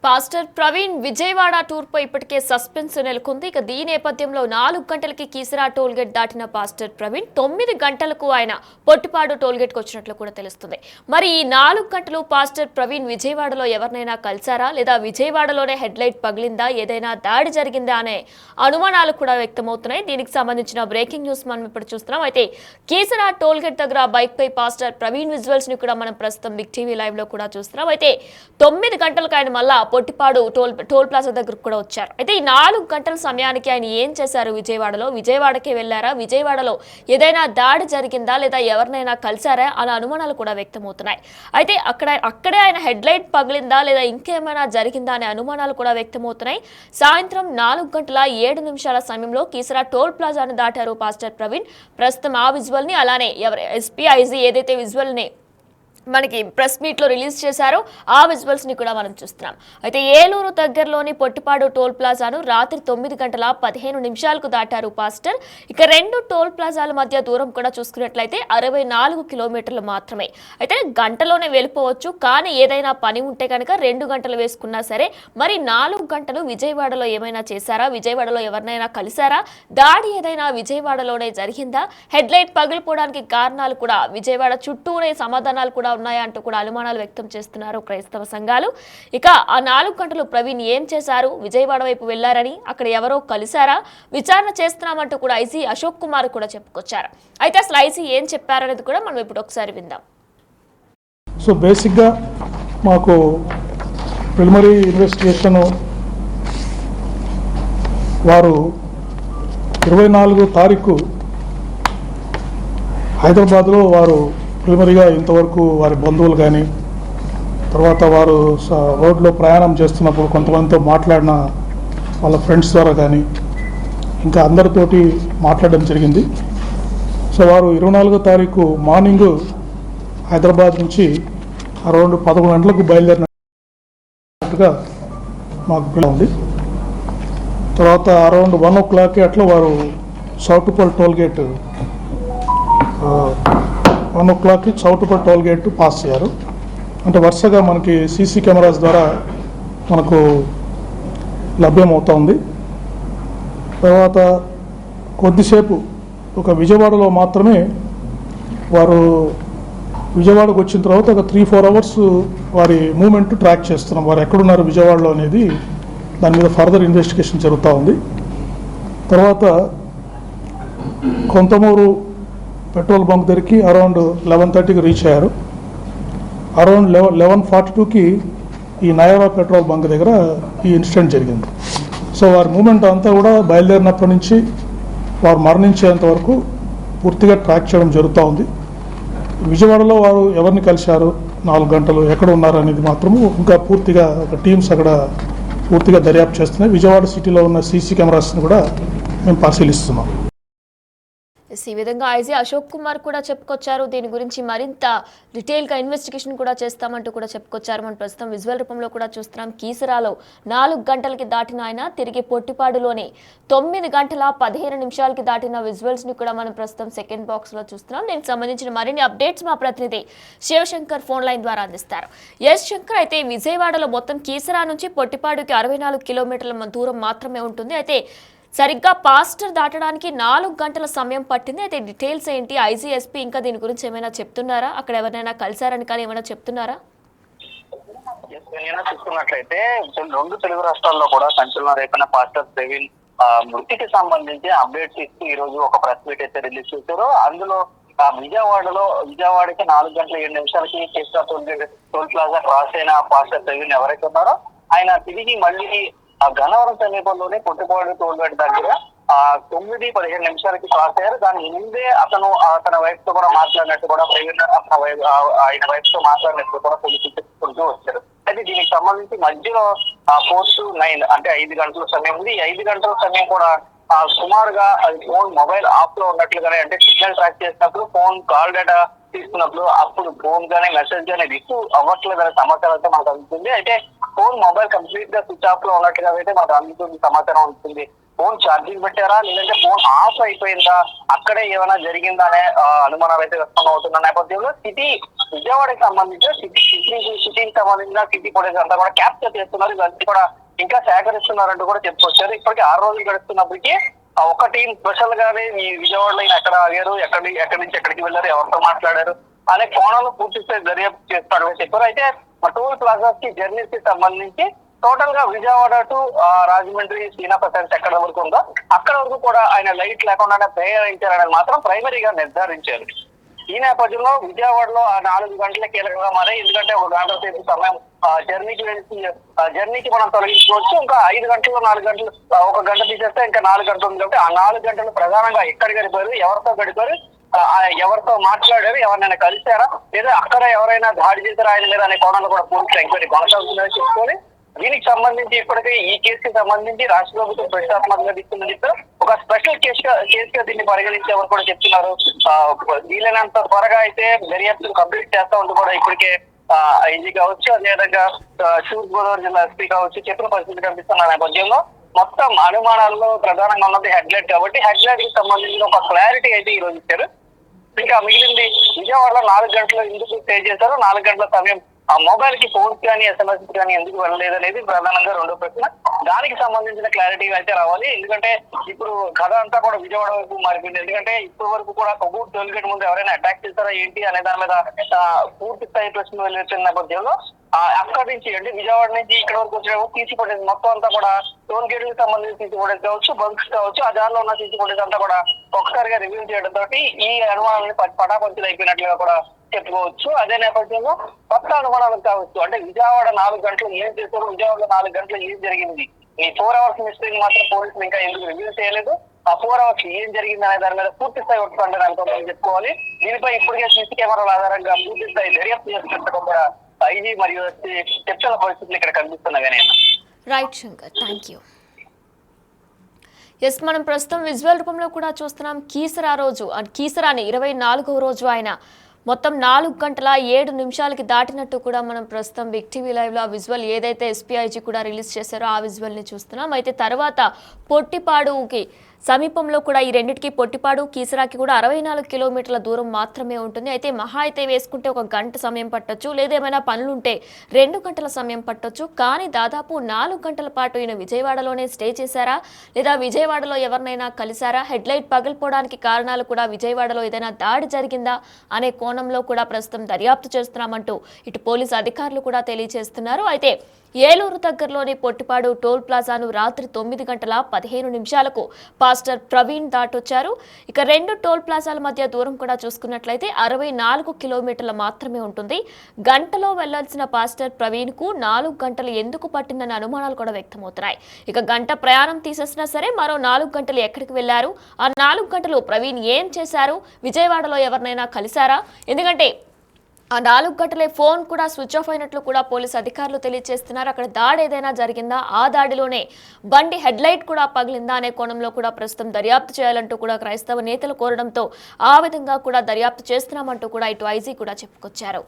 Pastor Praveen Vijayawada tour పై ఇప్పటికే suspense నెలకొంది. ఇక దీని నేపథ్యంలో 4 గంటలకి కీసరా టోల్గేట్ దాటిన పాస్టర్ ప్రవీణ్ 9 గంటలకు ఆయన పొట్టిపాడు టోల్గేట్ కు వచ్చినట్లు కూడా తెలుస్తుంది. మరి ఈ 4 గంటలు పాస్టర్ ప్రవీణ్ విజయవాడలో ఎవరినైనా కలిసారా, లేదా విజయవాడలోనే హెడ్లైట్ పగిలిందా, ఏదైనా దాడి జరిగిందా అనే అనుమానాలు కూడా వ్యక్తమవుతున్నాయి. దీనికి సంబంధించిన బ్రేకింగ్ న్యూస్ మనం ఇప్పుడు చూస్తున్నాం. అయితే కీసరా టోల్గేట్ దగ్గర బైక్ పై పాస్టర్ ప్రవీణ్ విజువల్స్ ని కూడా మనం ప్రస్తుతం బిగ్ టీవీ లైవ్ లో కూడా చూస్తున్నాం. అయితే 9 గంటలకు ఆయన మళ్ళా పొట్టిపాడు టోల్ ప్లాజా దగ్గరకు కూడా వచ్చారు. అయితే ఈ 4 గంటల సమయానికి ఆయన ఏం చేశారు? విజయవాడకే వెళ్లారా, విజయవాడలో ఏదైనా దాడి జరిగిందా, లేదా ఎవరినైనా కలిసారా అనే అనుమానాలు కూడా వ్యక్తమవుతున్నాయి. అయితే అక్కడే ఆయన హెడ్లైట్ పగిలిందా, లేదా ఇంకేమైనా జరిగిందా అనే అనుమానాలు కూడా వ్యక్తమవుతున్నాయి. సాయంత్రం 4:07 సమయంలో కీసరా టోల్ ప్లాజాను దాటారు పాస్టర్ ప్రవీణ్. ప్రస్తుతం ఆ విజువల్ ని, అలానే ఎస్పీ ఐజీ ఏదైతే విజువల్ ని మనకి ప్రెస్ మీట్ లో రిలీజ్ చేశారో ఆ విజువల్స్ ని కూడా మనం చూస్తున్నాం. అయితే ఏలూరు దగ్గరలోని పొట్టిపాడు టోల్ ప్లాజాను రాత్రి 9:15 దాటారు పాస్టర్. ఇక 2 టోల్ ప్లాజాల మధ్య దూరం కూడా చూసుకున్నట్లయితే 64 కిలోమీటర్లు మాత్రమే. అయితే గంటలోనే వెళ్ళిపోవచ్చు, కానీ ఏదైనా పని ఉంటే కనుక 2 గంటలు వేసుకున్నా సరే. మరి 4 గంటలు విజయవాడలో ఏమైనా చేశారా, విజయవాడలో ఎవరినైనా కలిసారా, దాడి ఏదైనా విజయవాడలోనే జరిగిందా, హెడ్లైట్ పగిలిపోవడానికి కారణాలు కూడా విజయవాడ చుట్టూనే సమాధానాలు కూడా ఉన్నాయా అంటూ కూడా అనుమానాలు వ్యక్తం చేస్తున్నారు క్రైస్తవ సంఘాలు. ఇక ఆ 4 గంటలు ప్రవీణ్ ఏం చేశారు, విజయవాడ వైపు వెళ్లారని, అక్కడ ఎవరో కలిసారా, విచారణ చేస్తున్నామంటూ కూడా ఐజీ అశోక్ కుమార్ కూడా చెప్పుకొచ్చారు. అయితే అసలు ఐజీ ఏం చెప్పారనేది కూడా మనం ఇప్పుడు ఒకసారి విందాం. సో బేసిక్గా మాకు ప్రిలిమినరీ ఇన్వెస్టిగేషన్ వారు 24 తారీఖు హైదరాబాద్లో వారు ప్రిలిమినరీగా ఇంతవరకు వారి బంధువులు కానీ, తర్వాత వారు రోడ్లో ప్రయాణం చేస్తున్నప్పుడు కొంతమందితో మాట్లాడిన వాళ్ళ ఫ్రెండ్స్ ద్వారా కానీ ఇంకా అందరితోటి మాట్లాడడం జరిగింది. సో వారు 24 తారీఖు మార్నింగ్ హైదరాబాద్ నుంచి అరౌండ్ 11 గంటలకు బయలుదేరినట్టుగా మాకు ఉంది. తర్వాత అరౌండ్ 1 o'clock అట్లా వారు Choutuppal tollgate 1 o'clock Choutuppal tollgate pass అయ్యారు. అంటే వరుసగా మనకి సీసీ కెమెరాస్ ద్వారా మనకు లభ్యమవుతూ ఉంది. తర్వాత కొద్దిసేపు ఒక విజయవాడలో మాత్రమే వారు విజయవాడకు వచ్చిన తర్వాత ఒక 3-4 hours వారి మూమెంట్ ట్రాక్ చేస్తున్నాం. వారు ఎక్కడున్నారు విజయవాడలో అనేది దాని మీద ఫర్దర్ ఇన్వెస్టిగేషన్ జరుగుతూ ఉంది. తర్వాత కొంతమూరు పెట్రోల్ బంక్ దగ్గరికి అరౌండ్ 11:30కి రీచ్ అయ్యారు. అరౌండ్ 11:42కి ఈ నయారా పెట్రోల్ బంక్ దగ్గర ఈ ఇన్సిడెంట్ జరిగింది. సో వారి మూమెంట్ అంతా కూడా బయలుదేరినప్పటి నుంచి వారు మరణించేంత వరకు పూర్తిగా ట్రాక్ చేయడం జరుగుతూ ఉంది. విజయవాడలో వారు ఎవరిని కలిశారు, 4 గంటలు ఎక్కడ ఉన్నారు అనేది మాత్రము ఇంకా పూర్తిగా ఒక టీమ్స్ అక్కడ పూర్తిగా దర్యాప్తు చేస్తున్నాయి. విజయవాడ సిటీలో ఉన్న సీసీ కెమెరాస్ని కూడా మేము పరిశీలిస్తున్నాం. ఈ విధంగా ఐజీ అశోక్ కుమార్ కూడా చెప్పుకొచ్చారు. దీని గురించి మరింత డీటెయిల్గా ఇన్వెస్టిగేషన్ కూడా చేస్తామంటూ కూడా చెప్పుకొచ్చారు. మనం ప్రస్తుతం విజువల్ రూపంలో కూడా చూస్తున్నాం. కీసరాలో 4 గంటలకి దాటిన ఆయన తిరిగి పొట్టిపాడులోనే 9:15 దాటిన విజువల్స్ ని కూడా మనం ప్రస్తుతం సెకండ్ బాక్స్ లో చూస్తున్నాం. దీనికి సంబంధించిన మరిన్ని అప్డేట్స్ మా ప్రతినిధి శివశంకర్ ఫోన్ లైన్ ద్వారా అందిస్తారు. ఎస్ శంకర్, అయితే విజయవాడలో మొత్తం కీసరా నుంచి పొట్టిపాడుకి 64 కిలోమీటర్ల దూరం మాత్రమే ఉంటుంది. అయితే సరిగ్గా పాస్టర్ దాటడానికి 4 గంటల సమయం పట్టింది. అయితే డీటెయిల్స్ ఏంటి? ఐజీఎస్పీ ఇంకా దీని గురించి ఏమైనా చెప్తున్నారా? అక్కడ ఎవరైనా కలిసారని కానీ ఏమైనా చెప్తున్నారా? చూసుకున్నట్లయితే 2 తెలుగు రాష్ట్రాల్లో కూడా సంచలనం రేపిన పాస్టర్ ప్రవీణ్ మృతికి సంబంధించి అప్డేట్స్ ఇస్తూ ఈ రోజు ఒక ప్రెస్ మీట్ అయితే రిలీజ్ చేశారు. అందులో విజయవాడకి 4:07 కేసరా టోల్ ప్లాజా క్రాస్ అయిన పాస్టర్ ప్రవీణ్ ఎవరైతే ఉన్నారో ఆయన తిరిగి మళ్ళీ గన్నవరం సమీపంలోనే పొట్టిపాడు టోల్గేట్ దగ్గర 9:15 క్రాస్ అయ్యారు. దాని ముందే అతని వైఫ్ తో కూడా మాట్లాడినట్టు కూడా ప్రవీణ్ ఆయన వైఫ్ తో మాట్లాడినట్టు కూడా పోలీసులు చెప్పుకుంటూ వచ్చారు. అయితే దీనికి సంబంధించి మధ్యలో 4-9 అంటే 5 గంటల సమయం ఉంది. ఈ 5 గంటల సమయం కూడా సుమారుగా ఫోన్ మొబైల్ ఆఫ్ లో ఉన్నట్లుగానే, అంటే సిగ్నల్ ట్రాక్ చేసినప్పుడు ఫోన్ కాల్ డేటా తీసుకున్నప్పుడు అప్పుడు ఫోన్ గానీ మెసేజ్ గానీ రిసీవ్ అవ్వట్లేదు అనే సమాచారం అయితే మనకు అందుతుంది. అయితే ఫోన్ మొబైల్ కంప్లీట్ గా స్విచ్ ఆఫ్ లో ఉన్నట్టుగా అయితే మనకు అందుతుంది సమాచారం ఉంటుంది. ఫోన్ ఛార్జింగ్ పెట్టారా, లేదంటే ఫోన్ ఆఫ్ అయిపోయిందా, అక్కడే ఏమైనా జరిగిందా అనే అనుమానాలు అయితే వ్యక్తం అవుతున్న నేపథ్యంలో సిటీ విజయవాడకి సంబంధించిన సిటీకి సంబంధించిన సిటీ ఫుటేజ్ అంతా కూడా క్యాప్చర్ చేస్తున్నారు. ఇవన్నీ కూడా ఇంకా సేకరిస్తున్నారంటూ కూడా చెప్పుకొచ్చారు. ఇప్పటికీ 6 రోజులు గడుస్తున్నప్పటికీ ఒక టీం స్పెషల్ గానే ఈ విజయవాడలో ఎక్కడ ఆగారు, ఎక్కడి నుంచి ఎక్కడికి వెళ్ళారు, ఎవరితో మాట్లాడారు అనే కోణంలో పూర్తి స్థాయి దర్యాప్తు చేస్తాడు చెప్పారు. అయితే టోల్ ప్లాజాస్ కి జర్నీస్ కి సంబంధించి టోటల్ గా విజయవాడ టు రాజమండ్రి శ్రీనాథ్ ఎక్కడ వరకు ఉందో అక్కడ వరకు కూడా ఆయన లైట్ లేకుండానే ప్రయాణించారనేది మాత్రం ప్రైమరీగా నిర్ధారించారు. ఈ నేపథ్యంలో విజయవాడలో ఆ 4 గంటల కీలకంగా మారాయి. ఎందుకంటే 1 గంట సేపు సమయం జర్నీకి మనం తొలగించుకోవచ్చు. ఇంకా 5 గంటలు 4 గంటలు 1 గంట తీసేస్తే ఇంకా 4 గంటలు ఉంది కాబట్టి ఆ 4 గంటలు ప్రధానంగా ఎక్కడ గడిపారు, ఎవరితో గడిపారు, ఎవరితో మాట్లాడారు, ఎవరినైనా కలిశారా, లేదా అక్కడ ఎవరైనా దాడి చేశారా ఆయన మీద అనే కోణంలో కూడా పూర్తి ఎంక్వైరీ కొనసాగుతుందని చెప్పుకొని దీనికి సంబంధించి ఇప్పటికే ఈ కేసుకి సంబంధించి రాష్ట్ర ప్రభుత్వం ప్రతిష్టాత్మకంగా తీసుకుందని చెప్పారు. ఒక స్పెషల్ కేసుగా దీన్ని పరిగణించేవారు కూడా చెప్తున్నారు. వీలైనంత త్వరగా అయితే దర్యాప్తు కంప్లీట్ చేస్తా ఉంటూ కూడా ఇప్పటికే ఐజీ కావచ్చు, అదేవిధంగా తూర్పు గోదావరి జిల్లా ఎస్పీ కావచ్చు చెప్పిన పరిస్థితి కనిపిస్తున్న నేపథ్యంలో మొత్తం అనుమానాల్లో ప్రధానంగా ఉన్నది హెడ్లైట్ కాబట్టి హెడ్లైట్ కి సంబంధించిన ఒక క్లారిటీ అయితే ఈ రోజు ఇచ్చారు. ఇంకా మిగిలింది విజయవాడలో 4 గంటలు ఎందుకు స్టే చేశారు, 4 గంటల సమయం ఆ మొబైల్ కి ఫోన్స్ కానీ SMS కానీ ఎందుకు వెళ్ళలేదు అనేది ప్రధానంగా రెండో ప్రశ్న. దానికి సంబంధించిన క్లారిటీ అయితే రావాలి. ఎందుకంటే ఇప్పుడు కథ అంతా కూడా విజయవాడ వరకు మారిపోయింది. ఎందుకంటే ఇప్పటి వరకు కూడా కొవ్వూరు టోల్ గేట్ ముందు ఎవరైనా అటాక్ చేస్తారా ఏంటి అనే దాని మీద పూర్తి స్థాయి ప్రశ్న వెళ్ళిన నేపథ్యంలో అక్కడి నుంచి అంటే విజయవాడ నుంచి ఇక్కడ వరకు వచ్చిన సీసీ ఫుటేజ్ మొత్తం అంతా కూడా టోల్ గేట్ కి సంబంధించిన సీసీ ఫుటేజ్ కావచ్చు, బంక్స్ కావచ్చు, ఆ దారిలో ఉన్న సీసీ ఫుటేజ్ అంతా కూడా ఒక్కసారిగా రివ్యూ చేయడం తోటి ఈ అనుమానాన్ని పటాపంచులు అయిపోయినట్లుగా కూడా చెప్పుకోవచ్చు. అదే నేపథ్యంలో కొత్త అనుమానాలు కావచ్చు. అంటే విజయవాడ 4 గంటలు ఏం చేశారు, విజయవాడలో 4 గంటలు ఏం జరిగింది, ఈ 4 అవర్స్ మిస్టరీని మాత్రం పోలీసులు ఇంకా ఎందుకు రివ్యూ చేయలేదు, ఆ 4 అవర్స్ ఏం జరిగింది అనే దాని మీద పూర్తి స్థాయి ఒట్టుకుంటే అనుకోవాలని చెప్పుకోవాలి. దీనిపై ఇప్పటికే సీసీ కెమెరాల ఆధారంగా పూర్తి స్థాయి దర్యాప్తు చేస్తున్నట్టు కూడా ఐజీ మరియు చర్చల పరిస్థితులు ఇక్కడ కనిపిస్తున్నాయి. Right Shankar, thank you. Yes, మనం ప్రస్తుతం విజువల్ రూపంలో కూడా చూస్తున్నాం. కీసరా రోజు కీసరాని 24వ రోజు ఆయన మొత్తం 4 గంటల 7 నిమిషాలకి దాటినట్టు కూడా మనం ప్రస్తుతం బిగ్ టీవీ లైవ్లో ఆ విజువల్ ఏదైతే ఎస్పీఐజీ కూడా రిలీజ్ చేశారో ఆ విజువల్ని చూస్తున్నాం. అయితే తర్వాత పొట్టిపాడుకి సమీపంలో కూడా ఈ రెండింటికి పొట్టిపాడు కీసరాకి కూడా 64 కిలోమీటర్ల దూరం మాత్రమే ఉంటుంది. అయితే మహా అయితే వేసుకుంటే 1 గంట సమయం పట్టొచ్చు, లేదా ఏమైనా పనులుంటే 2 గంటల సమయం పట్టొచ్చు. కానీ దాదాపు 4 గంటల పాటు ఈయన విజయవాడలోనే స్టే చేశారా, లేదా విజయవాడలో ఎవరినైనా కలిశారా, హెడ్లైట్ పగిలిపోవడానికి కారణాలు కూడా విజయవాడలో ఏదైనా దాడి జరిగిందా అనే కోణంలో కూడా ప్రస్తుతం దర్యాప్తు చేస్తున్నామంటూ ఇటు పోలీసు అధికారులు కూడా తెలియజేస్తున్నారు. అయితే ఏలూరు దగ్గరలోని పొట్టిపాడు టోల్ ప్లాజాను రాత్రి 9 గంటల 15 నిమిషాలకు పాస్టర్ ప్రవీణ్ దాటొచ్చారు. ఇక 2 టోల్ ప్లాజాల మధ్య దూరం కూడా చూసుకున్నట్లయితే 64 కిలోమీటర్ల మాత్రమే ఉంటుంది. గంటలో వెళ్లాల్సిన పాస్టర్ ప్రవీణ్ కు 4 గంటలు ఎందుకు పట్టిందన్న అనుమానాలు కూడా వ్యక్తమవుతున్నాయి. ఇక గంట ప్రయాణం తీసేసినా సరే మరో 4 గంటలు ఎక్కడికి వెళ్లారు, ఆ 4 గంటలు ప్రవీణ్ ఏం చేశారు, విజయవాడలో ఎవరినైనా కలిశారా, ఎందుకంటే ఆ 4 గంటలే ఫోన్ కూడా స్విచ్ ఆఫ్ అయినట్లు కూడా పోలీసు అధికారులు తెలియజేస్తున్నారు. అక్కడ దాడి ఏదైనా జరిగిందా, ఆ దాడిలోనే బండి హెడ్లైట్ కూడా పగిలిందా అనే కోణంలో కూడా ప్రస్తుతం దర్యాప్తు చేయాలంటూ కూడా క్రైస్తవ నేతలు కోరడంతో ఆ విధంగా కూడా దర్యాప్తు చేస్తున్నామంటూ కూడా ఇటు ఐజీ కూడా చెప్పుకొచ్చారు.